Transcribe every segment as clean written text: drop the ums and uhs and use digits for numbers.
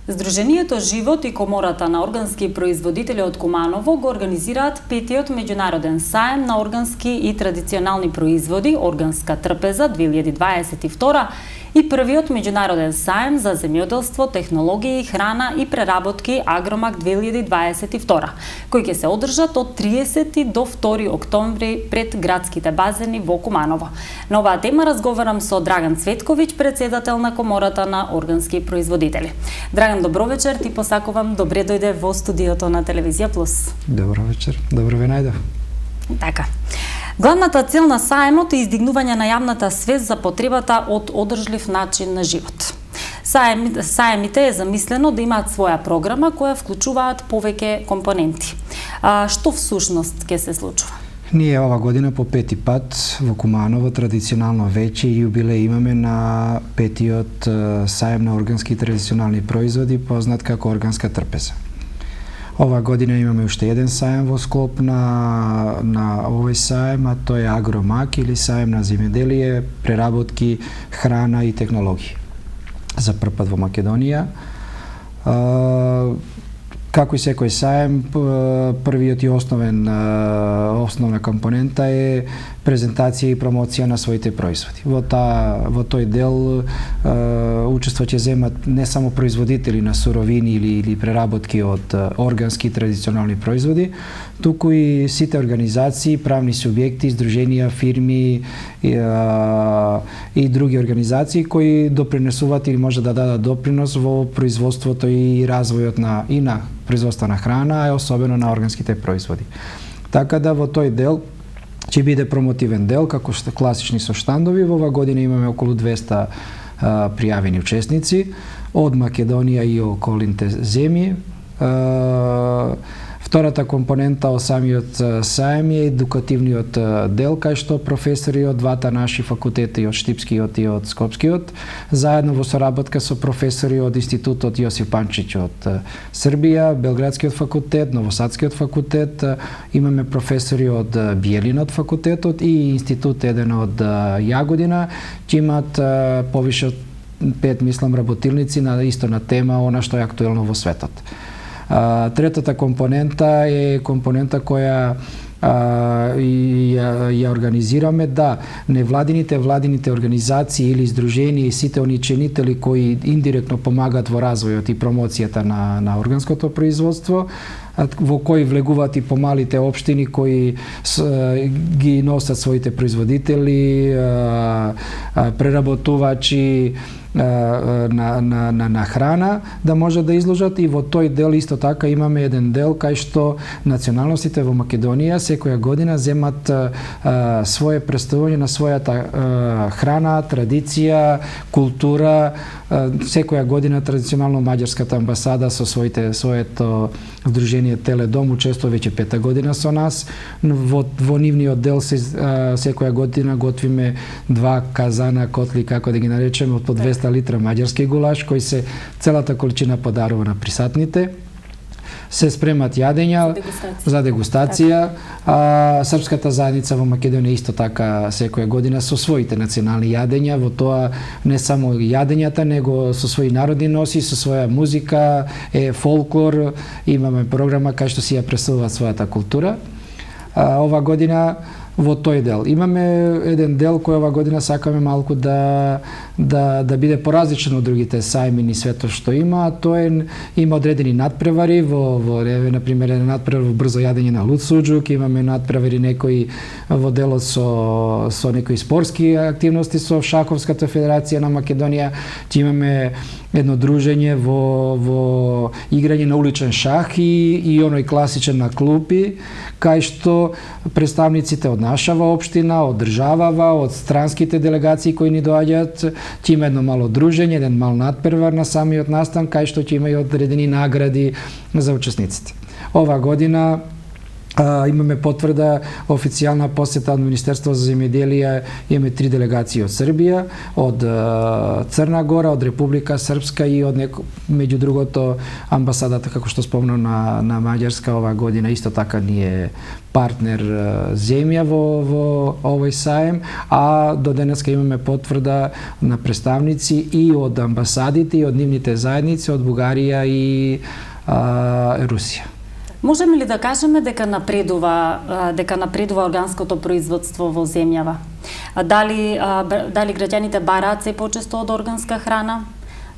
Здруженијето Живот и Комората на органски производители од Куманово го организираат 5-тиот меѓународен саем на органски и традиционални производи Органска трпеза 2022 и првиот меѓународен саем за земјоделство, технологии, храна и преработки Агромак 2022, кои ќе се одржат од 30 до 2 октомври пред градските базени во Куманово. На оваа тема разговарам со Драган Цветковиќ, председател на Комората на органски производители. Драган, добро вечер, ти посакувам добре дојде во студиото на Телевизија Плюс. Добро вечер, добро ве најдов. Така. Главната цел на саемот е издигнување на јавната свест за потребата од одржлив начин на живот. Саемите е замислено да имаат своја програма која вклучуваат повеќе компоненти. Што всушност ќе се случува? Ние ова година по 5-ти пат во Куманово традиционално вече јубилеј имаме на 5-тиот саем на органски и традиционални производи, познат како Органска трпеза. Ова година имаме уште еден саем во склоп на овој саем, а тој е Агромак или саем на земјоделие, преработки, храна и технологии. За прв пат во Македонија. Како и секој саем, првиот и основна компонента е презентација и промоција на своите производи. Во тој дел учество ќе земат не само производители на суровини или преработки од органски и традиционални производи, туку и сите организации, правни субјекти, здруженија, фирми и други организации кои допринесуваат или може да дадат допринос во производството и развојот на производство на храна, особено на органските производи. Така да во тој дел ќе биде промотивен дел, како што класични со штандови. Во оваа година имаме околу 200 пријавени учесници од Македонија и околните земји. Втората компонента од самиот саем е едукативниот дел, кај што професори од двата наши факултети, од Штипскиот и од Скопскиот, заедно во соработка со професори од Институтот Јосип Панчич од Србија, Белградскиот факултет, Новосадскиот факултет, имаме професори од Биелинот факултетот и Институт еден од Јагодина, ќе имаат повише од 5, мислам, работилници исто на тема она што е актуелно во светот. Третата компонента е компонента која ја организираме, да, невладините, владините организации или здруженија и сите они чинители кои индиректно помагаат во развојот и промоцијата на органското производство, во кои влегуваат и помалите општини кои ги носат своите производители, преработувачи на храна, да може да изложат, и во тој дел исто така имаме еден дел кај што националностите во Македонија секоја година земат свое представување на својата храна, традиција, култура. Секоја година традиционално маѓарската амбасада со своето здружение Теледом учествува веќе 5-та година со нас. Во нивниот дел секоја година готвиме 2 казана, котли, како да ги наречеме, од по 200 литра маѓарски гулаш, кој се целата количина подарува на присатните. Се спремат јадења за дегустација. Српската заедница во Македонија исто така секоја година со своите национални јадења, во тоа не само јадењата, него со своји народни носи, со своја музика, фолклор, имаме програма кај што си ја представуваат својата култура. Ова година во тој дел. Имаме еден дел кој ова година сакаме малку да биде поразличен од другите сајми и свето што има, а тоа има одредени надпревари во например надпревар во брзо јадење на луд суџук, имаме надпревари некои во делот со некои спортски активности со Шаховската федерација на Македонија, ќе имаме едно дружење во играње на уличен шах и оној класичен на клупи, кај што представниците од нашава општина, од државава, од странските делегации кои ни доаѓаат, ќе има едно мало дружење, еден мал надпревар на самиот настан, кај што ќе има и одредени награди за учесниците. Ова година Имаме потврда официјална посета од Министерство за земјоделие, имаме 3 делегации од Србија, од Црна Гора, од Република Српска и од меѓу другото амбасадата, како што спомнам, на Маѓарска ова година исто така ни е партнер земја во овој саем, а до денеска имаме потврда на представници и од амбасадите и од нивните заедници од Бугарија и Русија. Можеме ли да кажеме дека напредува органското производство во земјава? Дали граѓаните бараат се почесто од органска храна?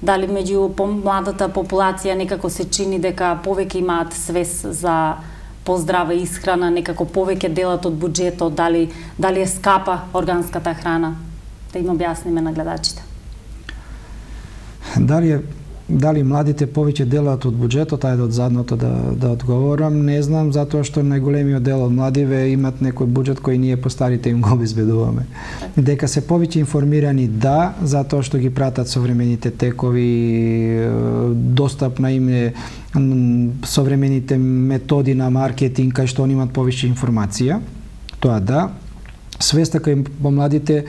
Дали меѓу помладата популација некако се чини дека повеќе имаат свест за поздрава исхрана, некако повеќе делат од буџетот, дали е скапа органската храна? Да им објасниме на гледачите. Дали младите повеќе делат од буџетот, ајде од задното да одговорам, не знам, затоа што најголемиот дел од младиве имат некој буџет кој ние постарите им го обезбедуваме. Дека се повеќе информирани, да, затоа што ги пратат современите текови, достапна им е современите методи на маркетинг, кај што они имат повеќе информација, тоа да. Свеста кај помладите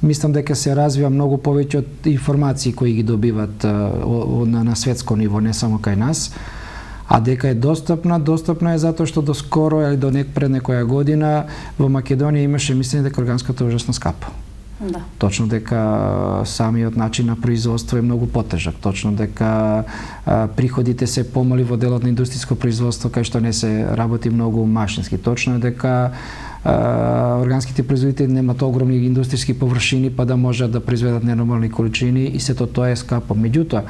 мислам дека се развива многу повеќе од информации кои ги добиват на светско ниво, не само кај нас, а дека е достапна е затоа што доскоро или пред некоја година во Македонија имаше мислење дека органското е ужасно скапо. Да. Точно дека самиот начин на производство е многу потежак, точно дека приходите се помали во делот на индустријско производство кај што не се работи многу машински. Точно е дека органските производители немаат огромни индустријски површини па да можат да произведат ненормални количини и сето тоа е скапо. Меѓутоа,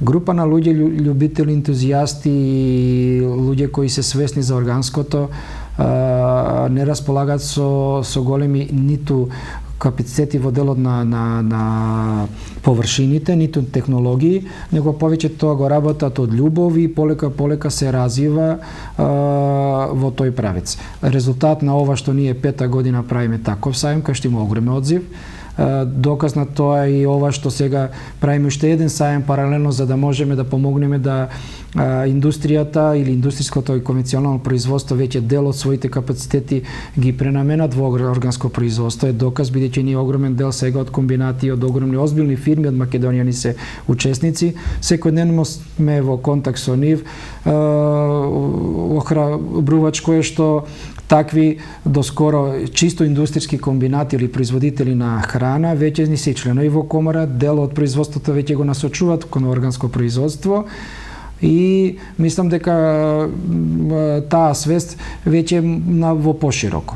група на луѓе, љубители, ентузијасти, луѓе кои се свесни за органското, не располагаат со големи ниту капацитети во делот на површините, ниту технологии, него повеќе тоа го работат од љубов и полека се развива во тој правец. Резултат на ова што ние 5-та година правиме таков саем, кај што има огромен одзив, доказ на тоа и ова што сега правиме уште еден саем паралелно за да можеме да помогнеме да индустријата или индустријското и конвенционално производство веќе дел од своите капацитети ги пренаменат во органско производство е доказ, бидејќи ние огромен дел сега од комбинати, од огромни озбилни фирми од Македонија ни се учесници, секојдневно сме во контакт со нив, охрабрувач кое што такви доскоро чисто индустријски комбинати или производители на храна веќе ни се членови во комора, дел од производството веќе го насочуваат кон органско производство и мислам дека таа свест веќе во пошироко.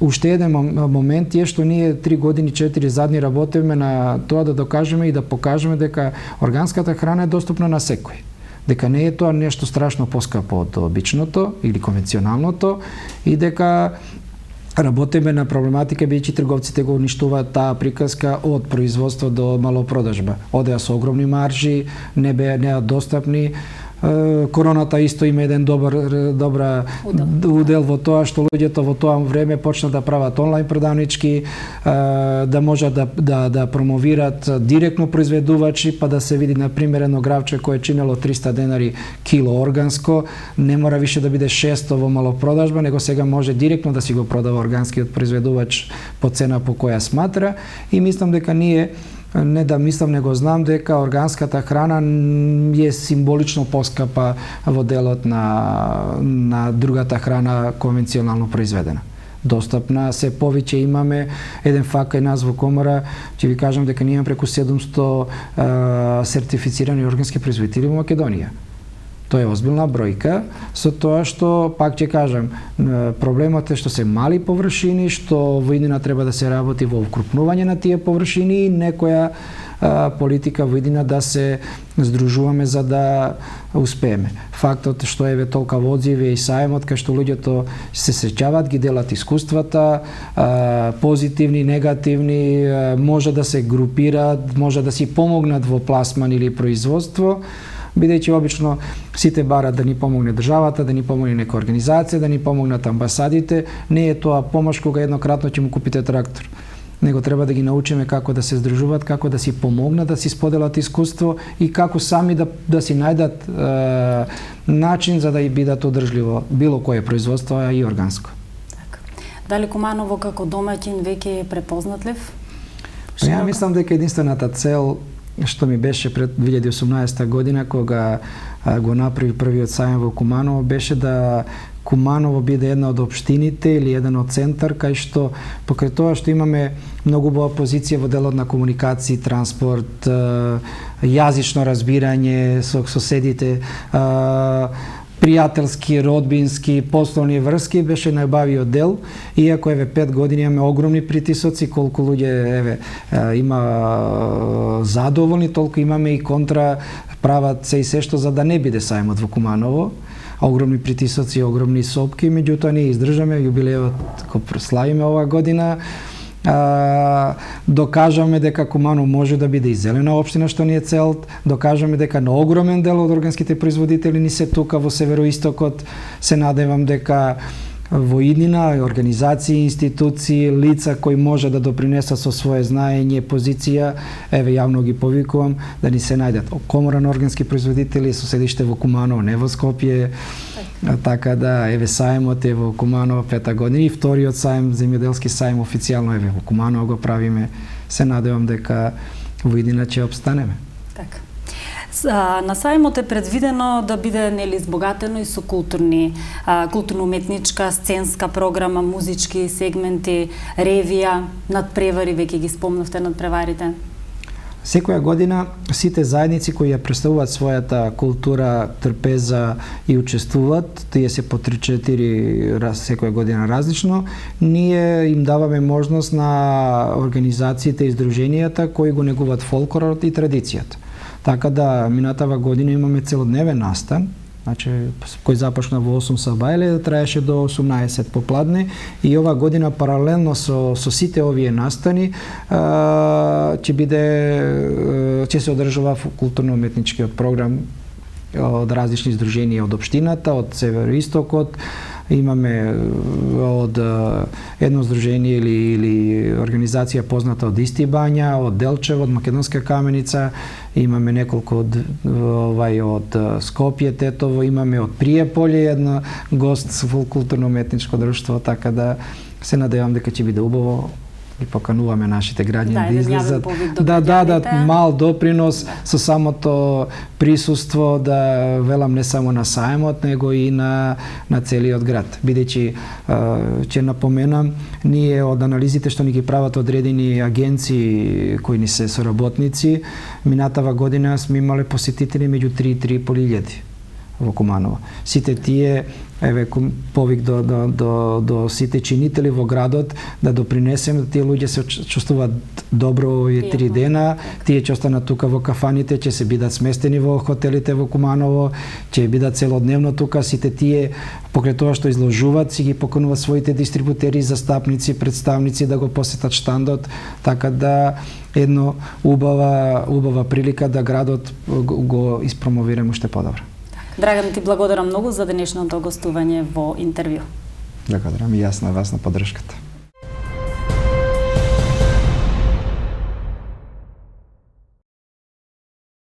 Уште еден момент е што ние 3 години, 4 задни работиме на тоа да докажеме и да покажеме дека органската храна е достапна на секој. Дека не е тоа нешто страшно поскапо од обичното или конвенционалното и дека работиме на проблематика, бидејќи трговците го уништуваат таа приказка од производство до малопродажба. Одеа со огромни маржи, не беа достапни. Короната исто има еден добра удел во тоа што луѓето во тоа време почнат да прават онлайн продавнички, да можат да промовират директно произведувачи, па да се види на пример едно гравче кое чинело 300 денари кило органско, не мора више да биде 600 во малопродажба, него сега може директно да си го продава органскиот произведувач по цена по која сматра и мислам дека ние не да мислам, него знам дека органската храна е символично поскапа во делот на другата храна конвенционално произведена. Достапна, се повеќе имаме еден факт кај нас во комора, ќе ви кажам дека ние имаме преку 700 сертифицирани органски производители во Македонија. Тоа е озбилна бројка, со тоа што, пак ќе кажам, проблемот е што се мали површини, што во иднина треба да се работи во укрупнување на тие површини и некоја политика во иднина да се здружуваме за да успееме. Фактот што еве толка одзиви и саемот кај што луѓето се среќаваат, ги делат искуствата, позитивни, негативни, може да се групираат, може да си помогнат во пласман или производство, бидејќи обично сите барат да ни помогне државата, да ни помогне нека организација, да ни помогнат амбасадите. Не е тоа помош кога еднократно ќе му купите трактор. него треба да ги научиме како да се здружуваат, како да си помогнат, да си споделат искуство и како сами да си најдат начин за да и бидат одржливо било кое производство, а и органско. Така. Дали Куманово како домаќин веќе е препознатлив? Ја мислам дека единствената цел што ми беше пред 2018 година кога го направи првиот сајм во Куманово беше да Куманово биде една од општините или еден од центар кај што покрај тоа што имаме многу убава позиција во делот на комуникација, транспорт, јазично разбирање со соседите, пријателски, родбински, пословни врски беше најбавиот дел, иако 5 години имаме огромни притисоци, колку луѓе има задоволни, толку имаме и контра, прават се и се што за да не биде сајмот во Куманово. Огромни притисоци, огромни сопки, меѓутоа ние издржаме јубилејот кој прославиме ова година. Докажаме дека Куманово може да биде и зелена општина, што ни е цел, докажаме дека на огромен дел од органските производители ни се тука во североистокот. Се надевам дека во иднина организации, институции, лица кои може да допринесат со свое знаење, позиција, јавно ги повикувам да ни се најдат Комора на органски производители со седиште во Куманово, не во Скопје. Така да, сајмот е во Куманово 5-та година и вториот сајм, земјоделски сајм официјално во Куманово го правиме. Се надевам дека во иднина ќе опстанеме. Така. На сајмот е предвидено да биде избогатено и со културно-уметничка, сценска програма, музички сегменти, ревија, надпревари, веќе ги спомнавте надпреварите. Секоја година сите заедници кои ја представуваат својата култура, трпеза и учествуваат, тие се по 3-4 секоја година различно, ние им даваме можност на организациите и издруженијата кои го негуваат фолклорот и традицијата. Така да, минатава година имаме целодневен настан, значи, кој започна во 8 сабајле, траеше до 18 попладне и ова година паралелно со сите овие настани ќе се одржува културно-уметничкиот програм од различни издруженија од општината, од североистокот. Имаме од едно здружение или организација позната од Исти Бања, од Делчево, од Македонска Каменица, имаме неколку од Скопје, Тетово, имаме од Пријеполје една гост во културно-уметничко друштво, така да се надевам дека ќе биде убаво и покануваме нашите граѓани да излезат, да дадат мал допринос со самото присуство, да велам не само на сајмот, него и на целиот град. Бидејќи ќе напоменам, ние од анализите што ни ги прават одредени агенции кои ни се соработници, минатава година сме имале посетители меѓу 3 и 3.500 во Куманово. Сите тие повик до сите чинители во градот да допринесеме да тие луѓе се чувствуваат добро овие 3 дена, тие ќе останат тука во кафаните, ќе се бидат сместени во хотелите во Куманово, ќе бидат целодневно тука, сите тие покрај тоа што изложуваат си ги покануваат своите дистрибутери, застапници, представници да го посетат штандот, така да едно убава прилика да градот го испромовираме уште подобро. Драган, ти благодарам многу за денешното гостување во интервју. Благодарам и јас на вас на поддршката.